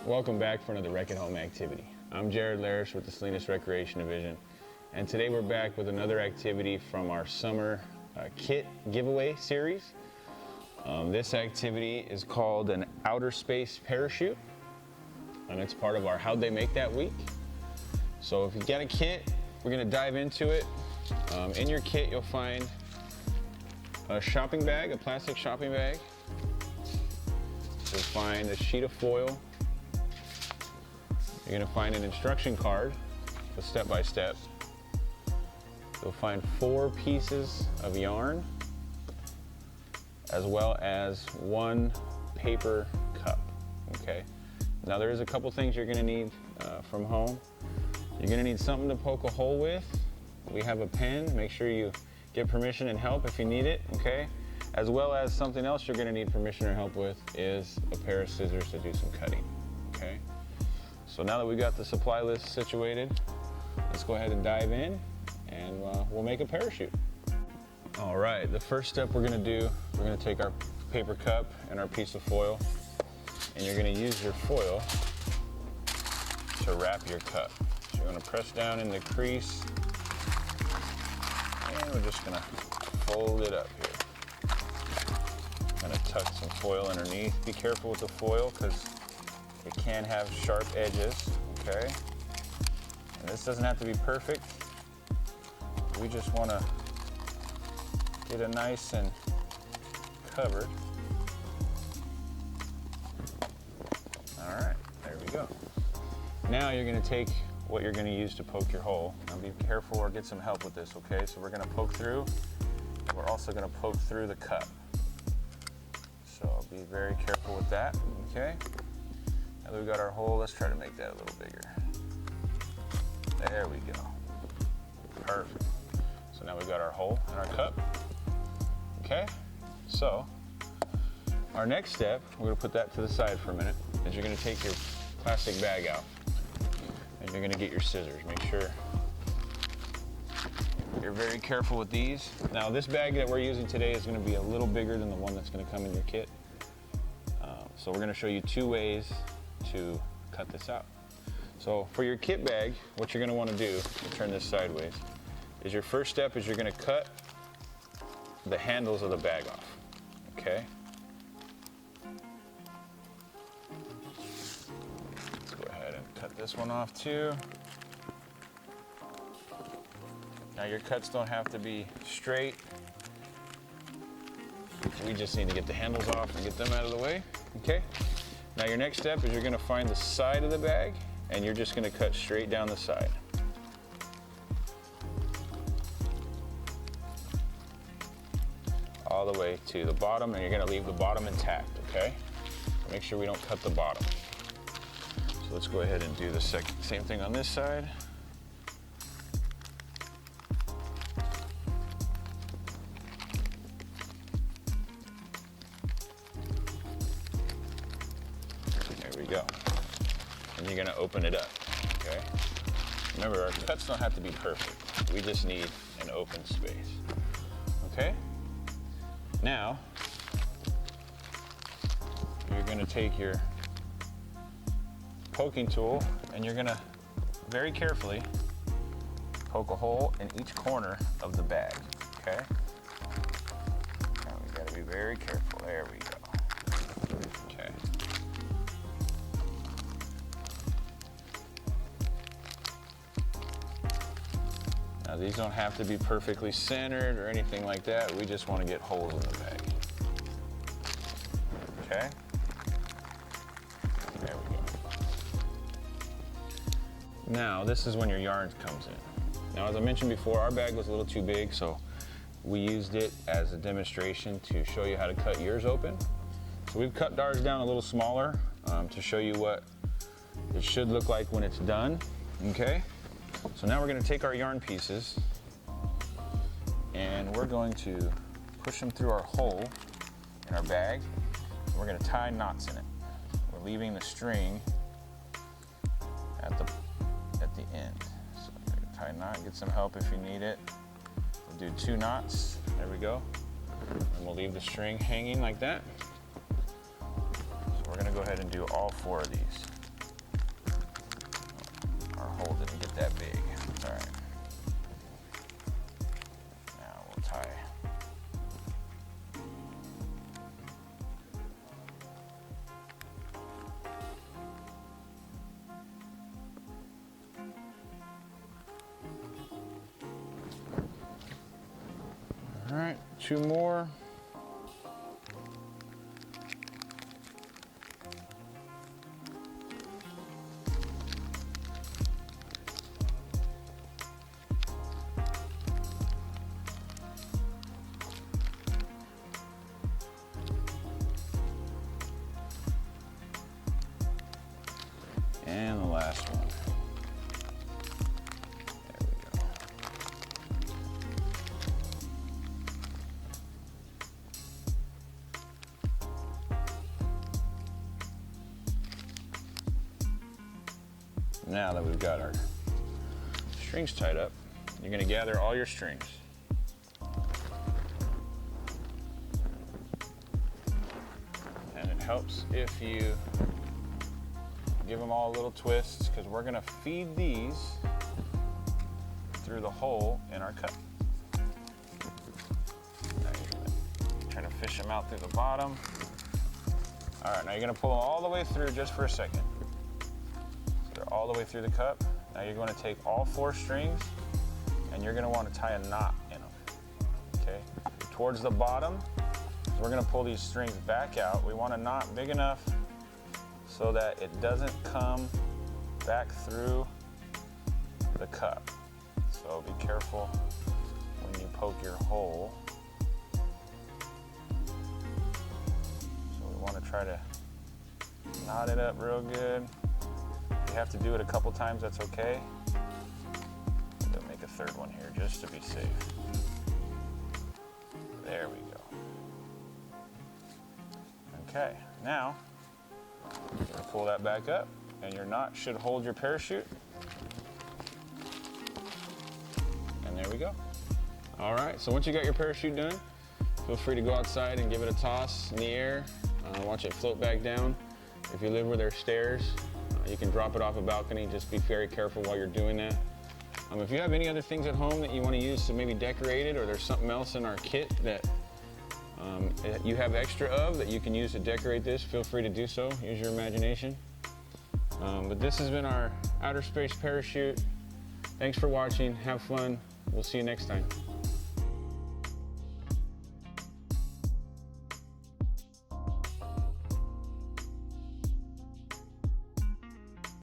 Welcome back for another Rec at Home activity. I'm Jarrod with the Salinas Recreation Division, and today we're back with another activity from our summer kit giveaway series. This activity is called an outer space parachute, and it's part of our How'd They Make That week. So if you got a kit, we're going to dive into it. In your kit you'll find a shopping bag, a plastic shopping bag. You'll find a sheet of foil. You're going to find an instruction card with step-by-step. You'll find 4 pieces of yarn, as well as 1 paper cup. Okay. Now there is a couple things you're going to need from home. You're going to need something to poke a hole with. We have a pen. Make sure you get permission and help if you need it. Okay. As well as something else you're going to need permission or help with is a pair of scissors to do some cutting. Okay. So now that we've got the supply list situated, let's go ahead and dive in, and we'll make a parachute. All right, the first step we're gonna do, we're gonna take our paper cup and our piece of foil, and you're gonna use your foil to wrap your cup. So you're gonna press down in the crease, and we're just gonna fold it up here. Gonna tuck some foil underneath. Be careful with the foil, because it can have sharp edges, okay? And this doesn't have to be perfect. We just want to get it nice and covered. All right, there we go. Now you're going to take what you're going to use to poke your hole. Now be careful or get some help with this, okay? So we're going to poke through, and we're also going to poke through the cup. So be very careful with that, okay? Now that we've got our hole, let's try to make that a little bigger. There we go. Perfect. So now we've got our hole in our cup. Okay, so our next step, we're gonna put that to the side for a minute, is you're gonna take your plastic bag out, and you're gonna get your scissors. Make sure you're very careful with these. Now this bag that we're using today is gonna be a little bigger than the one that's gonna come in your kit. So we're gonna show you 2 ways to cut this out. So for your kit bag, what you're going to want to do, turn this sideways, is your first step is you're going to cut the handles of the bag off. Okay? Let's go ahead and cut this one off too. Now your cuts don't have to be straight. We just need to get the handles off and get them out of the way. Okay? Now your next step is you're going to find the side of the bag, and you're just going to cut straight down the side. All the way to the bottom, and you're going to leave the bottom intact, okay? Make sure we don't cut the bottom. So let's go ahead and do the same thing on this side. Go. And you're going to open it up, okay? Remember, our cuts don't have to be perfect. We just need an open space, okay? Now, you're going to take your poking tool, and you're going to very carefully poke a hole in each corner of the bag, okay? Now we got to be very careful. There we go. Okay. Now these don't have to be perfectly centered or anything like that. We just want to get holes in the bag. Okay? There we go. Now this is when your yarn comes in. Now as I mentioned before, our bag was a little too big, so we used it as a demonstration to show you how to cut yours open. So we've cut ours down a little smaller to show you what it should look like when it's done. Okay? So now we're going to take our yarn pieces, and we're going to push them through our hole in our bag, and we're going to tie knots in it. We're leaving the string at the end. So we're going to tie a knot, get some help if you need it. We'll do 2 knots, there we go, and we'll leave the string hanging like that. So we're going to go ahead and do all 4 of these. hole didn't get that big. All right. Now we'll tie. All right, 2 more. And the last one. There we go. Now that we've got our strings tied up, you're going to gather all your strings. And it helps if you give them all little twists, because we're going to feed these through the hole in our cup. Now you're going to try to fish them out through the bottom. All right, now you're going to pull them all the way through just for a second. So they're all the way through the cup. Now you're going to take all 4 strings and you're going to want to tie a knot in them. Okay? Towards the bottom, we're going to pull these strings back out. We want a knot big enough so that it doesn't come back through the cup. So be careful when you poke your hole. So we want to try to knot it up real good. If you have to do it a couple times, that's okay. We'll make a 3rd one here just to be safe. There we go. Okay, now you're going to pull that back up, and your knot should hold your parachute. And there we go. All right, so once you got your parachute done, feel free to go outside and give it a toss in the air. Watch it float back down. If you live where there's stairs, you can drop it off a balcony. Just be very careful while you're doing that. If you have any other things at home that you want to use to maybe decorate it, or there's something else in our kit that you have extra of that you can use to decorate this, feel free to do so. Use your imagination. But this has been our outer space parachute. Thanks for watching. Have fun. We'll see you next time.